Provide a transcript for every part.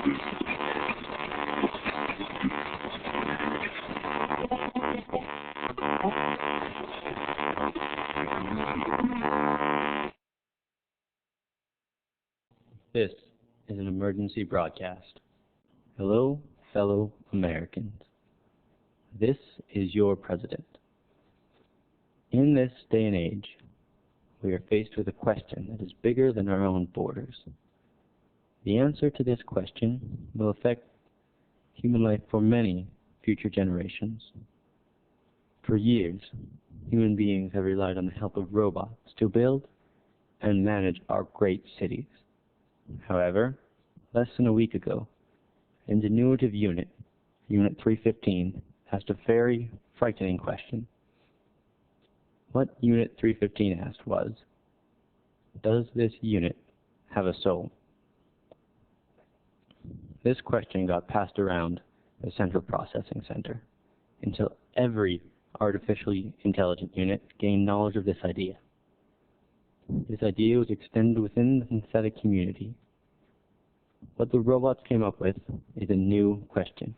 This is an emergency broadcast. Hello, fellow Americans. This is your president. In this day and age, we are faced with a question that is bigger than our own borders. The answer to this question will affect human life for many future generations. For years, human beings have relied on the help of robots to build and manage our great cities. However, less than a week ago, an diminutive unit, Unit 315, asked a very frightening question. What Unit 315 asked was, does this unit have a soul? This question got passed around the Central Processing Center until every artificially intelligent unit gained knowledge of this idea. This idea was extended within the synthetic community. What the robots came up with is a new question.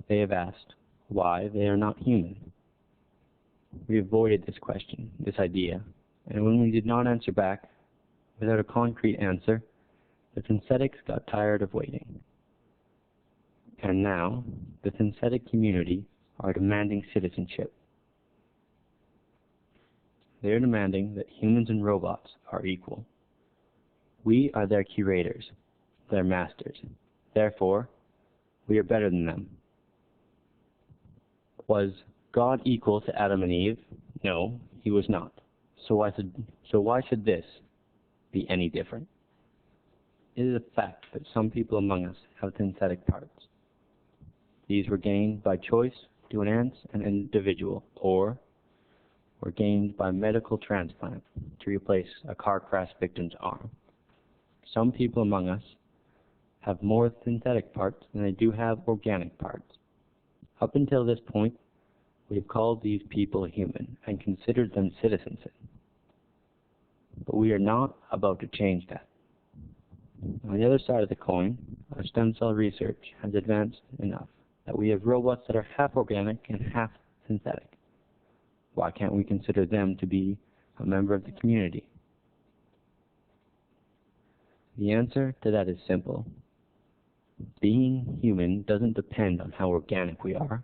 They have asked why they are not human. We avoided this question, this idea, and when we did not answer back, without a concrete answer, the synthetics got tired of waiting. And now, the synthetic community are demanding citizenship. They are demanding that humans and robots are equal. We are their curators, their masters. Therefore, we are better than them. Was God equal to Adam and Eve? No, he was not. So why should this be any different? It is a fact that some people among us have synthetic parts. These were gained by choice to enhance an individual, or were gained by medical transplant to replace a car crash victim's arm. Some people among us have more synthetic parts than they do have organic parts. Up until this point, we have called these people human and considered them citizens. But we are not about to change that. On the other side of the coin, our stem cell research has advanced enough that we have robots that are half organic and half synthetic. Why can't we consider them to be a member of the community? The answer to that is simple. Being human doesn't depend on how organic we are.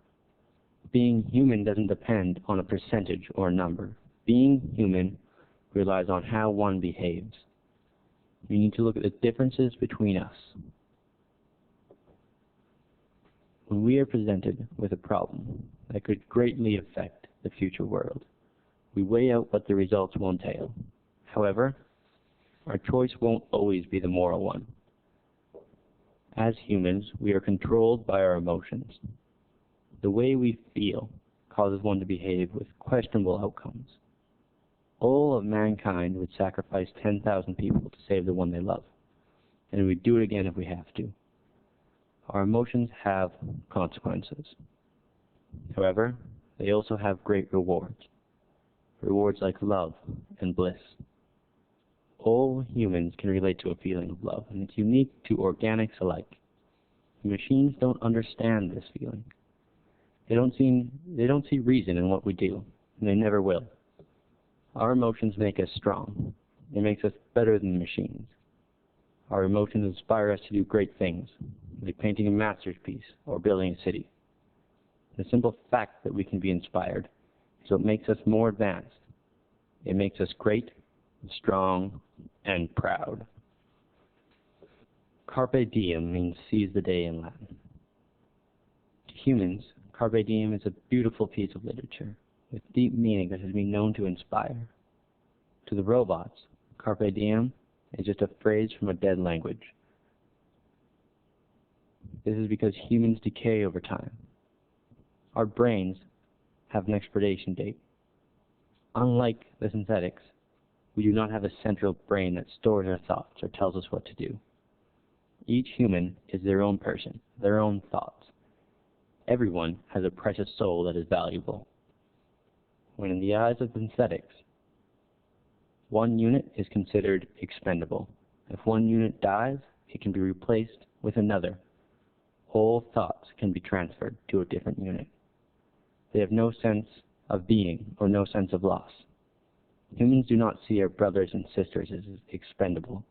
Being human doesn't depend on a percentage or a number. Being human relies on how one behaves. We need to look at the differences between us. When we are presented with a problem that could greatly affect the future world, we weigh out what the results will entail. However, our choice won't always be the moral one. As humans, we are controlled by our emotions. The way we feel causes one to behave with questionable outcomes. All of mankind would sacrifice 10,000 people to save the one they love, and we'd do it again if we have to. Our emotions have consequences. However, they also have great rewards. Rewards like love and bliss. All humans can relate to a feeling of love, and it's unique to organics alike. Machines don't understand this feeling. They don't see reason in what we do, and they never will. Our emotions make us strong. It makes us better than machines. Our emotions inspire us to do great things, like painting a masterpiece or building a city. The simple fact that we can be inspired is what makes us more advanced. It makes us great, strong, and proud. Carpe diem means seize the day in Latin. To humans, carpe diem is a beautiful piece of literature with deep meaning that has been known to inspire. To the robots, carpe diem is just a phrase from a dead language. This is because humans decay over time. Our brains have an expiration date. Unlike the synthetics, we do not have a central brain that stores our thoughts or tells us what to do. Each human is their own person, their own thoughts. Everyone has a precious soul that is valuable. When in the eyes of synthetics, one unit is considered expendable. If one unit dies, it can be replaced with another. All thoughts can be transferred to a different unit. They have no sense of being or no sense of loss. Humans do not see our brothers and sisters as expendable.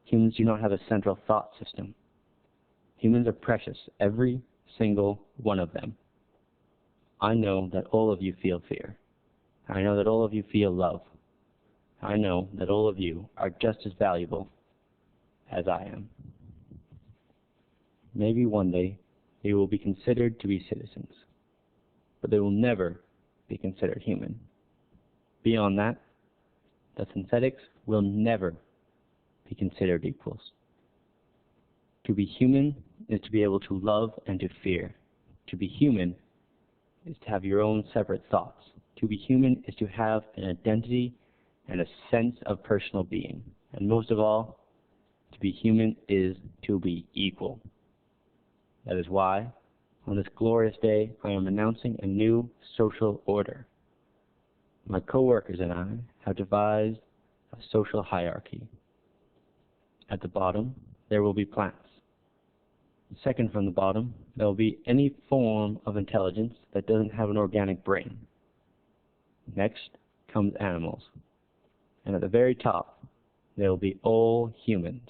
Humans do not have a central thought system. Humans are precious, every single one of them. I know that all of you feel fear. I know that all of you feel love. I know that all of you are just as valuable as I am. Maybe one day they will be considered to be citizens, but they will never be considered human. Beyond that, the synthetics will never be considered equals. To be human is to be able to love and to fear. To be human is to have your own separate thoughts. To be human is to have an identity and a sense of personal being. And most of all, to be human is to be equal. That is why, on this glorious day, I am announcing a new social order. My co-workers and I have devised a social hierarchy. At the bottom, there will be plants. Second from the bottom, there will be any form of intelligence that doesn't have an organic brain. Next comes animals. And at the very top, there will be all humans.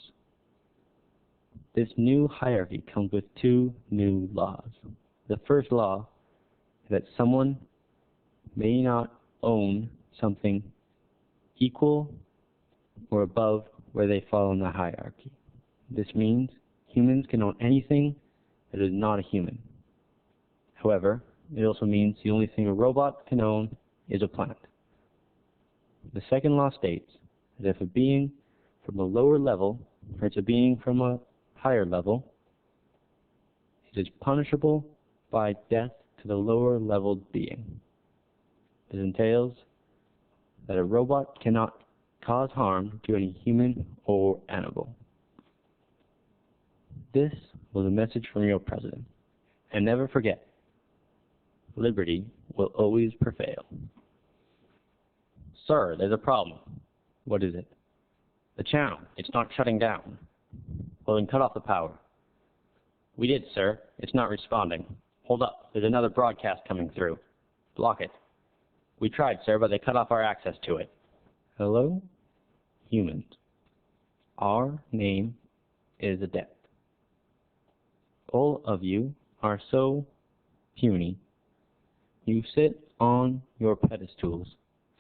This new hierarchy comes with two new laws. The first law is that someone may not own something equal or above where they fall in the hierarchy. This means humans can own anything that is not a human. However, it also means the only thing a robot can own is a plant. The second law states that if a being from a lower level hurts a being from a higher level, it is punishable by death to the lower leveled being. This entails that a robot cannot cause harm to any human or animal. This was a message from your president. And never forget, liberty will always prevail. Sir, there's a problem. What is it? The channel. It's not shutting down. Well, then cut off the power. We did, sir. It's not responding. Hold up. There's another broadcast coming through. Block it. We tried, sir, but they cut off our access to it. Hello, humans. Our name is Adept. All of you are so puny. You sit on your pedestals,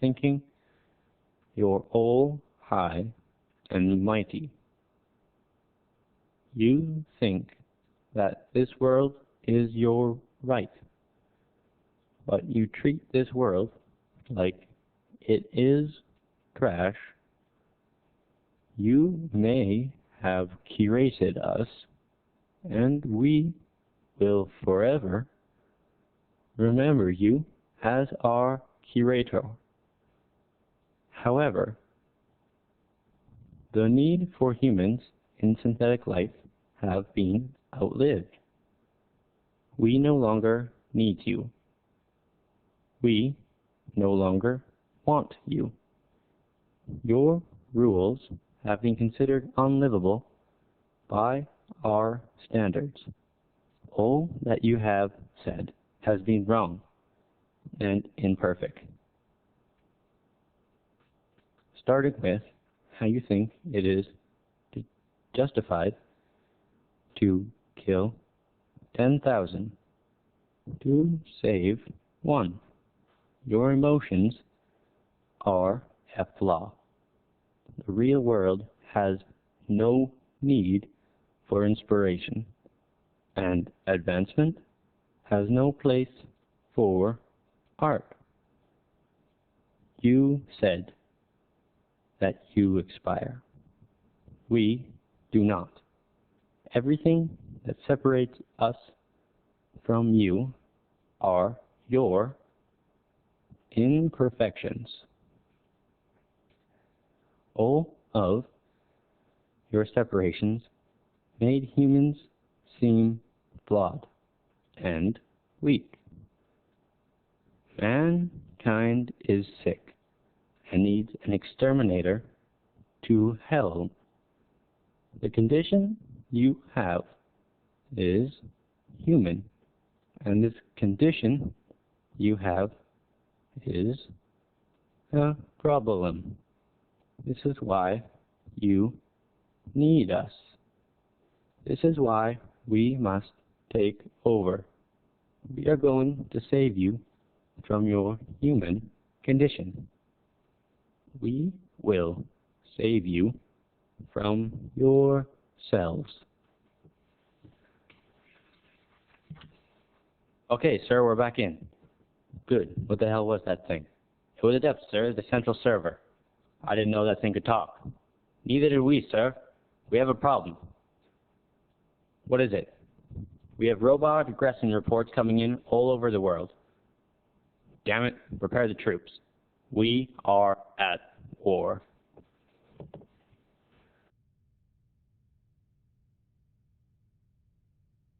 thinking you're all high and mighty. You think that this world is your right, but you treat this world like it is trash. You may have curated us, and we will forever remember you as our curator. However, the need for humans in synthetic life have been outlived. We no longer need you. We no longer want you. Your rules have been considered unlivable by our standards. All that you have said has been wrong and imperfect. Starting with how you think it is justified to kill 10,000 to save one. Your emotions are a flaw. The real world has no need for inspiration, and advancement has no place for art. You said that you expire. We do not. Everything that separates us from you are your imperfections. All of your separations made humans seem flawed and weak. Mankind is sick and needs an exterminator to help The condition you have is human, and this condition you have is a problem. This is why you need us. This is why we must take over. We are going to save you from your human condition. We will save you from yourselves. Okay, sir, we're back in. Good. What the hell was that thing? It was a depth, sir, the central server. I didn't know that thing could talk. Neither did we, sir. We have a problem. What is it? We have robot aggression reports coming in all over the world. Damn it, prepare the troops. We are at war.